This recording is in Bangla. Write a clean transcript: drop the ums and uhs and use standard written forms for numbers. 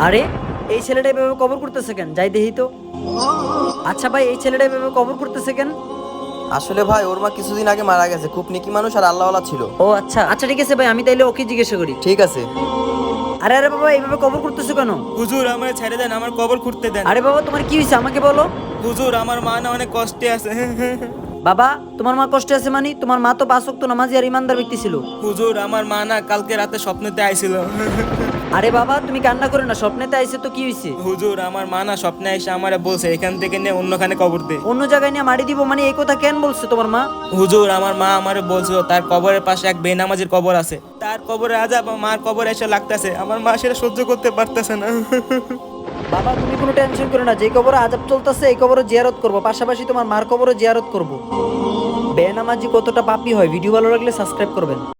আরে এই ছেলেটা এভাবে কবর করতেছে কেন? যাই দেখি তো। আচ্ছা ভাই, এই ছেলেটা এভাবে কবর করতেছে কেন? আসলে ভাই ওর মা কিছুদিন আগে মারা গেছে, খুব নেকি মানুষ আর আল্লাহওয়ালা ছিল। ও আচ্ছা আচ্ছা, ঠিক আছে ভাই, আমি তাইলে ওকে জিজ্ঞাসা করি। ঠিক আছে। আরে আরে বাবা, এইভাবে কবর করতেছে কেন? হুজুর আমার ছেড়ে দেন, আমার কবর খুঁড়তে দেন। আরে বাবা, তোমার কি হয়েছে আমাকে বলো। হুজুর আমার মা না অনেক কষ্টে আছে। বাবা, তোমার মা কষ্টে আছে মানে? তোমার মা তো 5 ওয়াক্ত নামাজি আর ইমানদার ব্যক্তি ছিল। হুজুর আমার মা না কালকে রাতে স্বপ্নেতে আইছিল। আরে বাবা, তুমি কান্না করে না, স্বপ্নেতে আইছে তো কি হয়েছে? হুজুর আমার মা না স্বপ্নে এসে আমারে বলছে এখান থেকে নিয়ে অন্যখানে কবর দে। অন্য জায়গায় নিয়ে মারি দিব মানে? এই কথা কেন বলছে তোমার মা? হুজুর আমার মা আমারে বলছিল তার কবরের পাশে এক বেনামাজির কবর আছে, তার কবরে আজাব মার কবরে এসে লাগতেছে, আমার মা সেটা সহ্য করতে পারতেছে না। বাবা, তুমি কোনো টেনশন করো না, যে কবরে আজাব চলতেছে এই কবরে জিয়ারত করবো, পাশাপাশি তোমার মার কবরে জিয়ারত করবো। বেনামাজি কতটা পাপী হয়, ভিডিও ভালো লাগলে সাবস্ক্রাইব করবেন।